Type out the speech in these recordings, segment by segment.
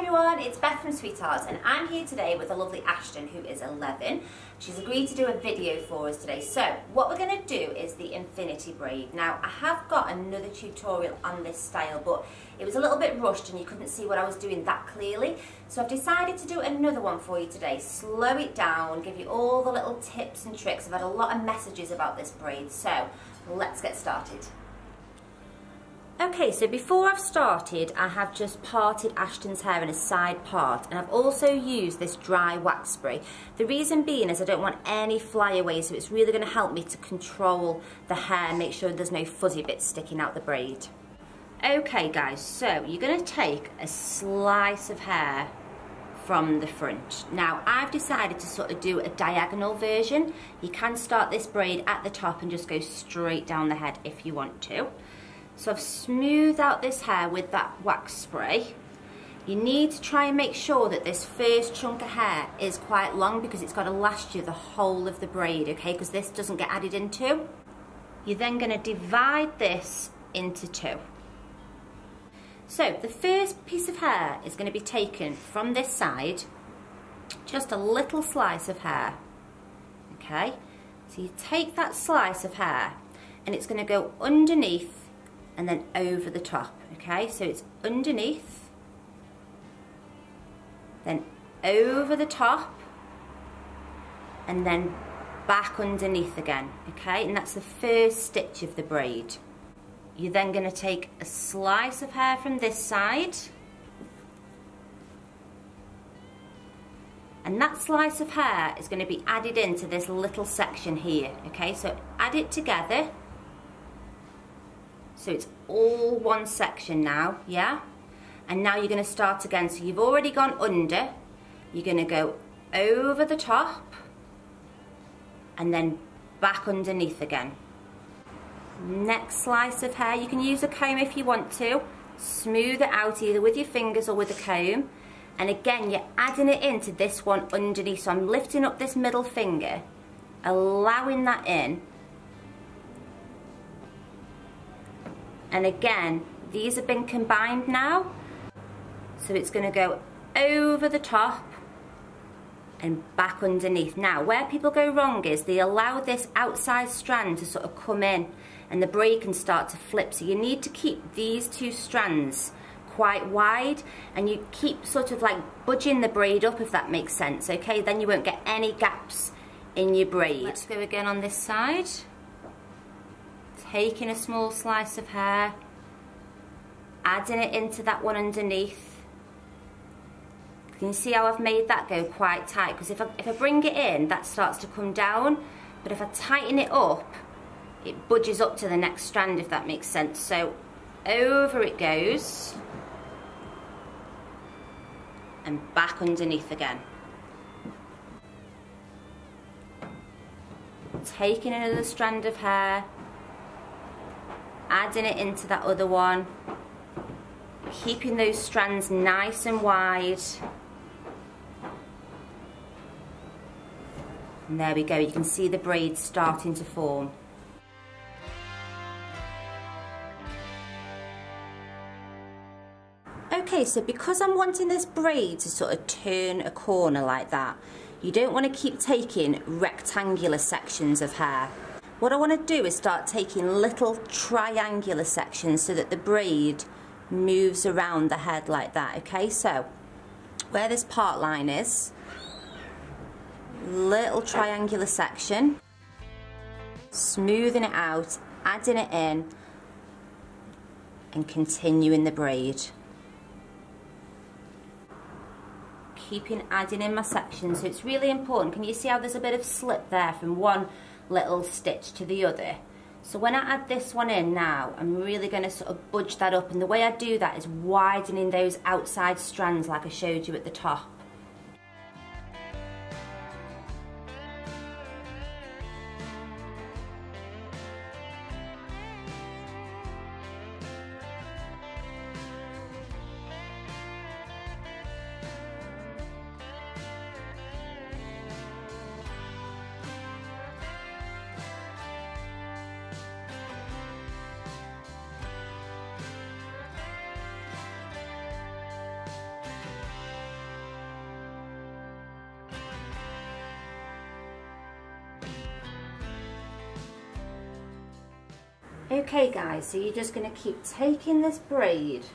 everyone, it's Beth from SweetHearts and I'm here today with the lovely Ashton who is 11. She's agreed to do a video for us today. So what we're going to do is the infinity braid. Now I have got another tutorial on this style, but it was a little bit rushed and you couldn't see what I was doing that clearly. So I've decided to do another one for you today, slow it down, give you all the little tips and tricks. I've had a lot of messages about this braid, so let's get started. Okay, so before I've started, I have just parted Ashton's hair in a side part, and I've also used this dry wax spray. The reason being is I don't want any flyaways, so it's really going to help me to control the hair, make sure there's no fuzzy bits sticking out the braid. Okay guys, so you're going to take a slice of hair from the front. Now I've decided to sort of do a diagonal version. You can start this braid at the top and just go straight down the head if you want to. So I've smoothed out this hair with that wax spray. You need to try and make sure that this first chunk of hair is quite long because it's got to last you the whole of the braid, okay, because this doesn't get added into. You're then going to divide this into two. So the first piece of hair is going to be taken from this side, just a little slice of hair, okay. So you take that slice of hair and it's going to go underneath and then over the top, okay? So it's underneath, then over the top, and then back underneath again, okay? And that's the first stitch of the braid. You're then going to take a slice of hair from this side, and that slice of hair is going to be added into this little section here, okay? So add it together. So it's all one section now, yeah? And now you're going to start again. So you've already gone under, you're going to go over the top, and then back underneath again. Next slice of hair, you can use a comb if you want to, smooth it out either with your fingers or with a comb. And again, you're adding it into this one underneath. So I'm lifting up this middle finger, allowing that in. And again, these have been combined now. So it's going to go over the top and back underneath. Now, where people go wrong is they allow this outside strand to sort of come in and the braid can start to flip. So you need to keep these two strands quite wide and you keep sort of like budging the braid up, if that makes sense, okay? Then you won't get any gaps in your braid. Let's go again on this side. Taking a small slice of hair, adding it into that one underneath. Can you see how I've made that go quite tight? Because if I bring it in, that starts to come down. But if I tighten it up, it budges up to the next strand, if that makes sense. So over it goes. And back underneath again. Taking another strand of hair, adding it into that other one, keeping those strands nice and wide. And there we go, you can see the braid starting to form. Okay, so because I'm wanting this braid to sort of turn a corner like that, you don't want to keep taking rectangular sections of hair. What I want to do is start taking little triangular sections so that the braid moves around the head like that, okay? So, where this part line is, little triangular section, smoothing it out, adding it in, and continuing the braid. Keeping adding in my sections, so it's really important. Can you see how there's a bit of slip there from one little stitch to the other? So when I add this one in now, I'm really going to sort of budge that up, and the way I do that is widening those outside strands like I showed you at the top. Okay guys, so you're just going to keep taking this braid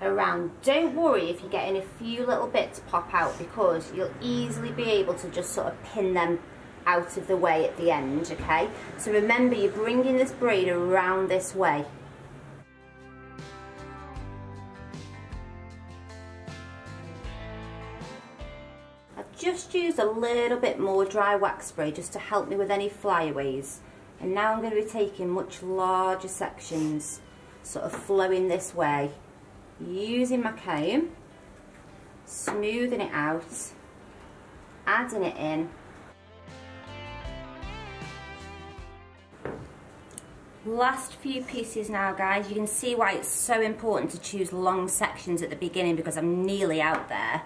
around. Don't worry if you're getting a few little bits pop out, because you'll easily be able to just sort of pin them out of the way at the end, okay? So remember, you're bringing this braid around this way. I've just used a little bit more dry wax spray just to help me with any flyaways. And now I'm going to be taking much larger sections, sort of flowing this way, using my comb, smoothing it out, adding it in. Last few pieces now guys. You can see why it's so important to choose long sections at the beginning, because I'm nearly out there.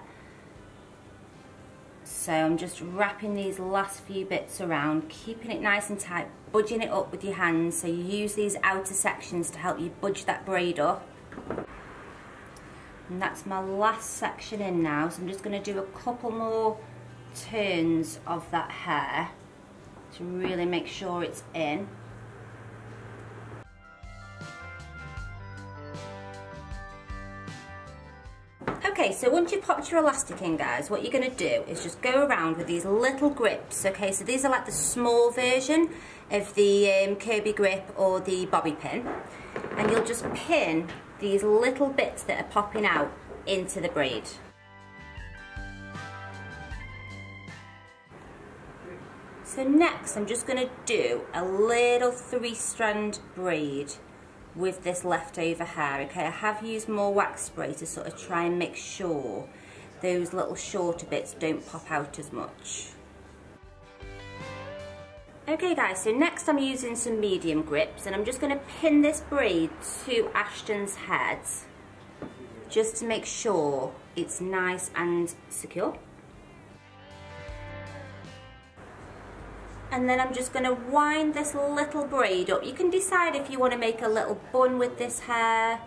So I'm just wrapping these last few bits around, keeping it nice and tight, budging it up with your hands. So you use these outer sections to help you budge that braid up. And that's my last section in now, so I'm just going to do a couple more turns of that hair to really make sure it's in. Okay, so once you've popped your elastic in guys, what you're going to do is just go around with these little grips. Okay, so these are like the small version of the Kirby grip or the bobby pin, and you'll just pin these little bits that are popping out into the braid. So next I'm just going to do a little 3-strand braid with this leftover hair. Okay, I have used more wax spray to sort of try and make sure those little shorter bits don't pop out as much. Okay guys, so next I'm using some medium grips, and I'm just going to pin this braid to Ashton's head just to make sure it's nice and secure. And then I'm just going to wind this little braid up. You can decide if you want to make a little bun with this hair,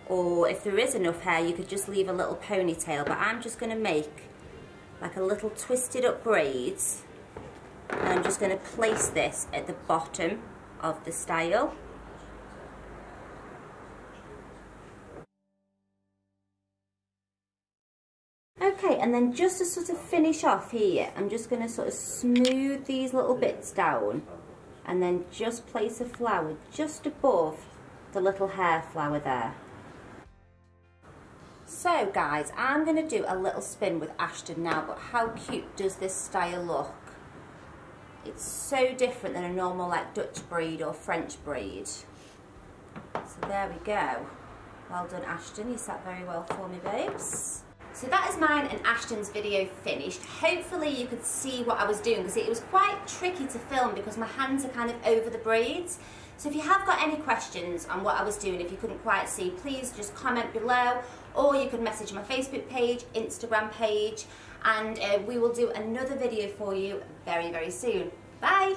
or if there is enough hair you could just leave a little ponytail, but I'm just going to make like a little twisted up braid, and I'm just going to place this at the bottom of the style. Okay, and then just to sort of finish off here, I'm just going to sort of smooth these little bits down, and then just place a flower just above the little hair flower there. So guys, I'm going to do a little spin with Ashton now, but how cute does this style look? It's so different than a normal like Dutch braid or French braid. So there we go. Well done Ashton, you sat very well for me babes. So that is mine and Ashton's video finished. Hopefully you could see what I was doing, because it was quite tricky to film because my hands are kind of over the braids. So if you have got any questions on what I was doing, if you couldn't quite see, please just comment below, or you can message my Facebook page, Instagram page, and we will do another video for you very, very soon. Bye!